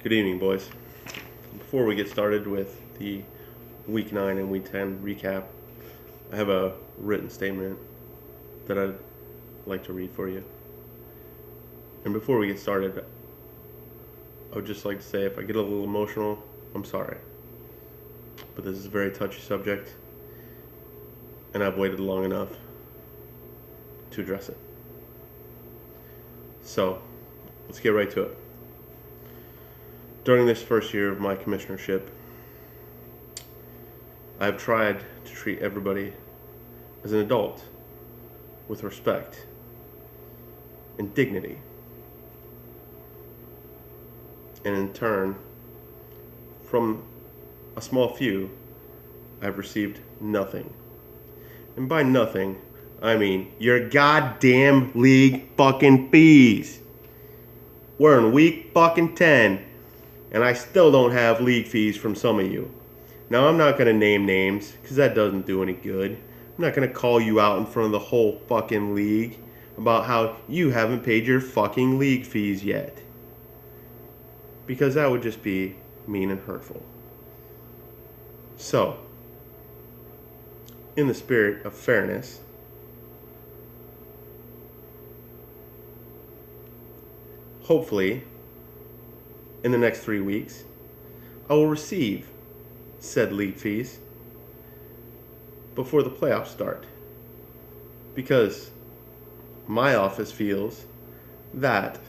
Good evening, boys. Before we get started with the Week 9 and Week 10 recap, I have a written statement that I'd like to read for you. And before we get started, I would just like to say if I get a little emotional, I'm sorry. But this is a very touchy subject, and I've waited long enough to address it. So, let's get right to it. During this first year of my commissionership, I've tried to treat everybody as an adult with respect and dignity. And in turn, from a small few, I've received nothing. And by nothing, I mean your goddamn league fucking fees. We're in week fucking 10, and I still don't have league fees from some of you. Now, I'm not going to name names, because that doesn't do any good. I'm not going to call you out in front of the whole fucking league about how you haven't paid your fucking league fees yet. Because that would just be mean and hurtful. So, in the spirit of fairness, hopefully, in the next 3 weeks, I will receive said league fees before the playoffs start. Because my office feels that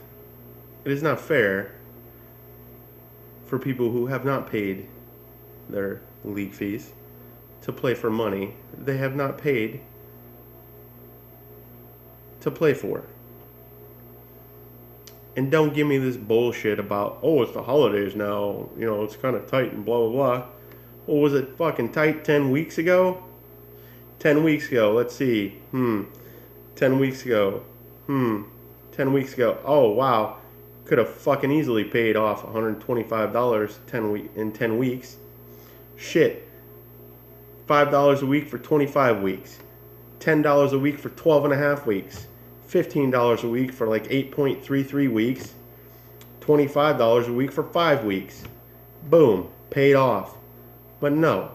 it is not fair for people who have not paid their league fees to play for money they have not paid to play for. And don't give me this bullshit about, oh, it's the holidays now, it's kind of tight and blah, blah, blah. Well, was it fucking tight 10 weeks ago? 10 weeks ago, let's see. 10 weeks ago. 10 weeks ago. Oh, wow. Could have fucking easily paid off $125 in 10 weeks. Shit. $5 a week for 25 weeks. $10 a week for 12 and a half weeks. $15 a week for like 8.33 weeks. $25 a week for 5 weeks. Boom. Paid off. But no.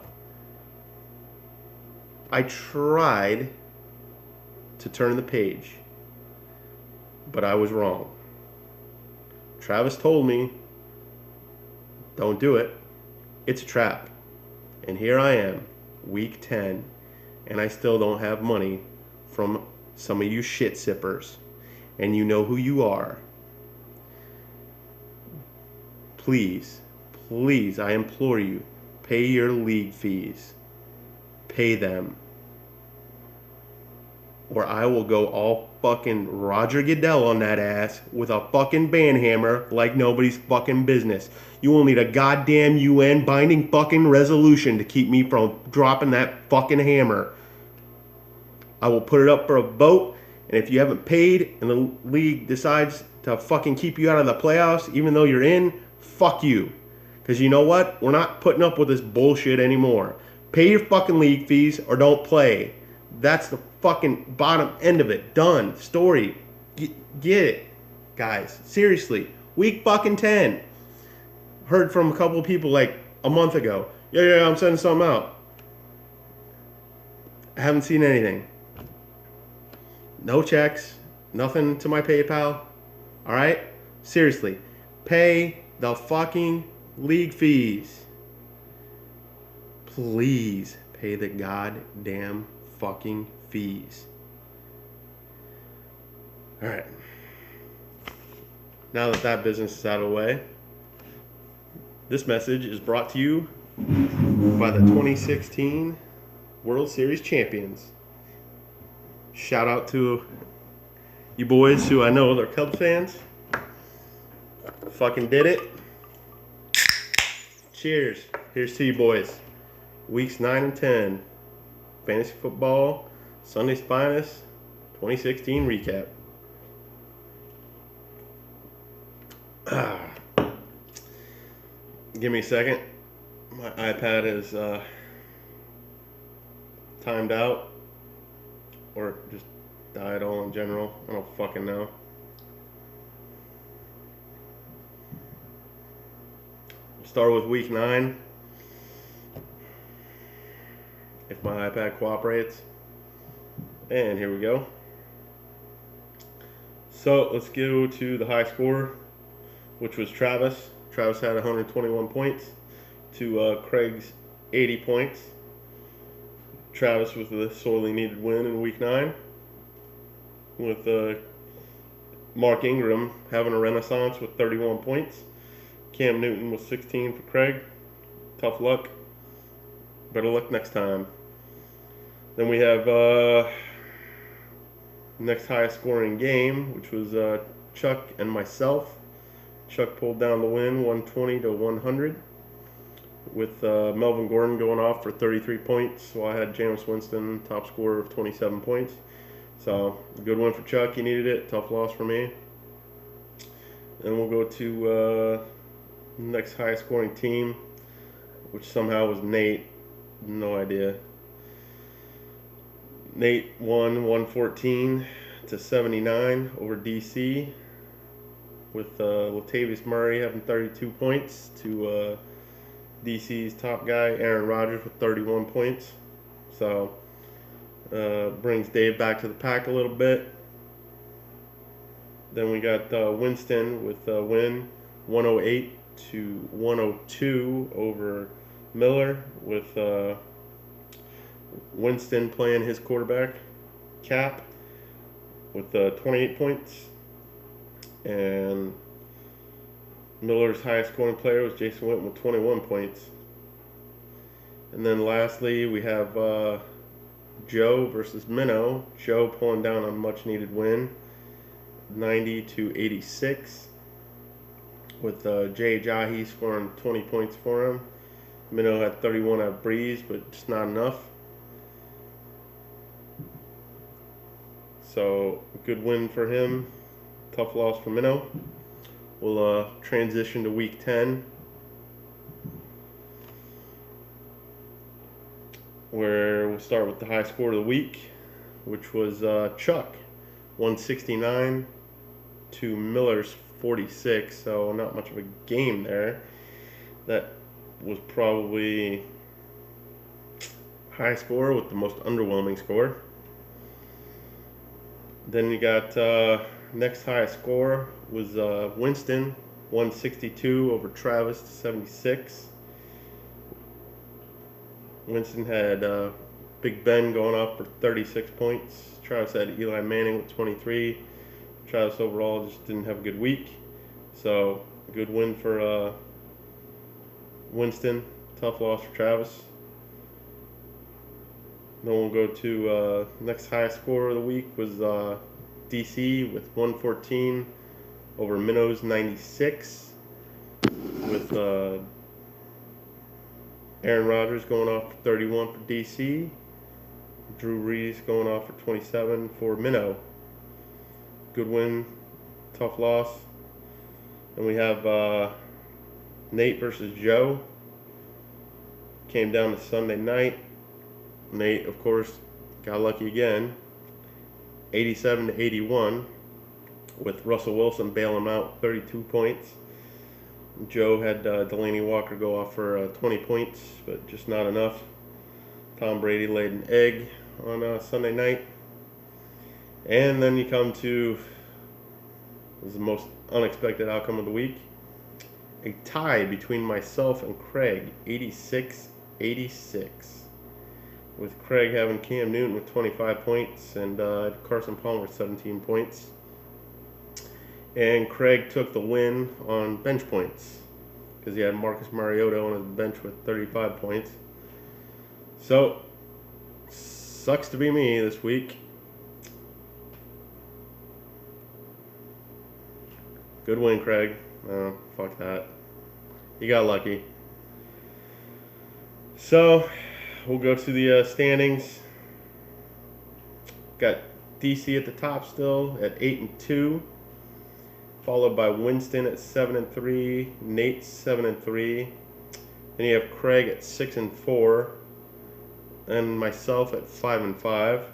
I tried to turn the page. But I was wrong. Travis told me, don't do it. It's a trap. And here I am, week 10, and I still don't have money from some of you shit sippers. And you know who you are. Please, please, I implore you, pay your league fees. Pay them. Or I will go all fucking Roger Goodell on that ass with a fucking band hammer like nobody's fucking business. You will need a goddamn UN binding fucking resolution to keep me from dropping that fucking hammer. I will put it up for a vote, and if you haven't paid and the league decides to fucking keep you out of the playoffs, even though you're in, fuck you. Because you know what? We're not putting up with this bullshit anymore. Pay your fucking league fees or don't play. That's the fucking bottom end of it. Done. Story. Get it, guys. Seriously. Week fucking 10. Heard from a couple of people like a month ago. Yeah, I'm sending something out. I haven't seen anything. No checks. Nothing to my PayPal. Alright? Seriously. Pay the fucking league fees. Please pay the goddamn fucking fees. Alright. Now that business is out of the way, this message is brought to you by the 2016 World Series champions. Shout out to you boys who I know are Cubs fans. Fucking did it. Cheers. Here's to you boys. Weeks 9 and 10. Fantasy Football, Sunday's Finest, 2016 recap. Give me a second. My iPad is timed out. Or just died all in general. I don't fucking know. Start with week 9. If my iPad cooperates. And here we go. So let's go to the high score, which was Travis. Travis had 121 points to Craig's 80 points. Travis with the sorely needed win in week 9, with Mark Ingram having a renaissance with 31 points. Cam Newton with 16 for Craig. Tough luck. Better luck next time. Then we have next highest scoring game, which was Chuck and myself. Chuck pulled down the win 120 to 100 with Melvin Gordon going off for 33 points. So I had Jameis Winston, top scorer of 27 points. So a good win for Chuck. He needed it. Tough loss for me. Then we'll go to next highest scoring team, which somehow was Nate. No idea. Nate won 114 to 79 over DC, with Latavius Murray having 32 points to DC's top guy Aaron Rodgers with 31 points. So brings Dave back to the pack a little bit. Then we got Winston with a win 108 to 102 over Miller, with Winston playing his quarterback, Cap, with 28 points. And Miller's highest scoring player was Jason Witten with 21 points. And then lastly, we have Joe versus Minnow. Joe pulling down a much needed win, 90 to 86, with Jay Ajayi scoring 20 points for him. Minnow had 31 at Breeze, but just not enough. So, good win for him. Tough loss for Minnow. We'll transition to week 10, where we'll start with the high score of the week, which was Chuck, 169 to Miller's 46. So not much of a game there. That was probably high score with the most underwhelming score. Then you got next highest score was Winston, 162 over Travis to 76. Winston had Big Ben going off for 36 points. Travis had Eli Manning with 23. Travis overall just didn't have a good week. So, good win for Winston. Tough loss for Travis. Then we'll go to next highest score of the week was DC with 114 over Minnow's 96, with Aaron Rodgers going off for 31 for DC, Drew Brees going off for 27 for Minnow. Good win, tough loss. And we have Nate versus Joe. Came down to Sunday night. Nate, of course, got lucky again, 87 to 81, with Russell Wilson bailing him out 32 points. Joe had Delaney Walker go off for 20 points, but just not enough. Tom Brady laid an egg on Sunday night. And then you come to, this is the most unexpected outcome of the week, a tie between myself and Craig, 86-86. With Craig having Cam Newton with 25 points and Carson Palmer with 17 points. And Craig took the win on bench points because he had Marcus Mariota on his bench with 35 points. So, sucks to be me this week. Good win, Craig. Fuck that. You got lucky. So, we'll go to the standings. Got DC at the top still at 8-2, followed by Winston at 7-3, Nate 7-3. Then you have Craig at 6-4, and myself at 5-5.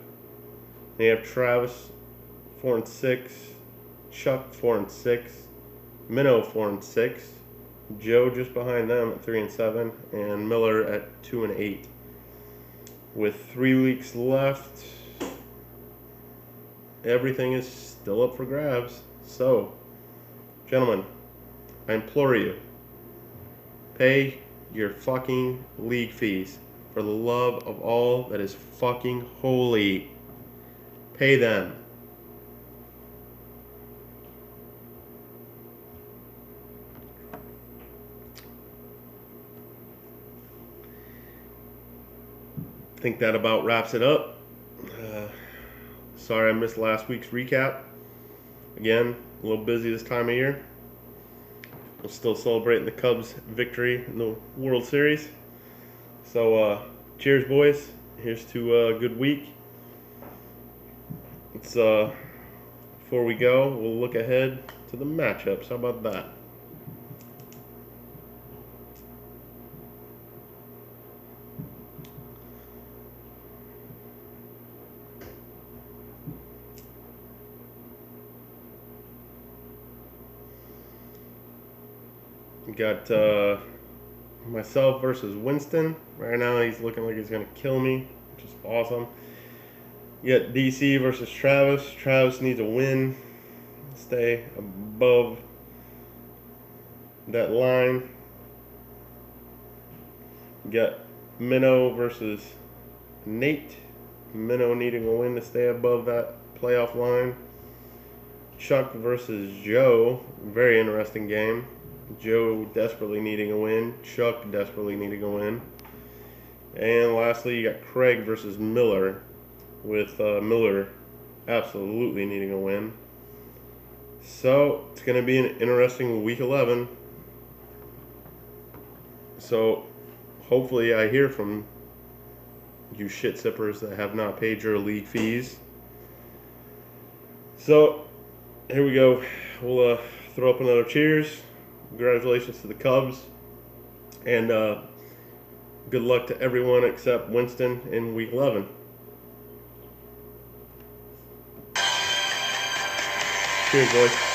Then you have Travis 4-6, Chuck 4-6, Minnow 4-6, Joe just behind them at 3-7, and Miller at 2-8. With 3 weeks left, everything is still up for grabs. So, gentlemen, I implore you, pay your fucking league fees. For the love of all that is fucking holy, pay them. I think that about wraps it up. Sorry I missed last week's recap. Again, a little busy this time of year. We're still celebrating the Cubs' victory in the World Series. So, cheers, boys. Here's to a good week. It's before we go, we'll look ahead to the matchups. How about that? We got myself versus Winston. Right now he's looking like he's going to kill me, which is awesome. You got DC versus Travis. Travis needs a win. Stay above that line. You got Minnow versus Nate. Minnow needing a win to stay above that playoff line. Chuck versus Joe. Very interesting game. Joe desperately needing a win. Chuck desperately needing a win. And lastly, you got Craig versus Miller, with Miller absolutely needing a win. So it's going to be an interesting week 11. So hopefully I hear from you shit sippers that have not paid your league fees. So here we go. We'll throw up another cheers. Congratulations to the Cubs, and good luck to everyone except Winston in week 11. Cheers, boys.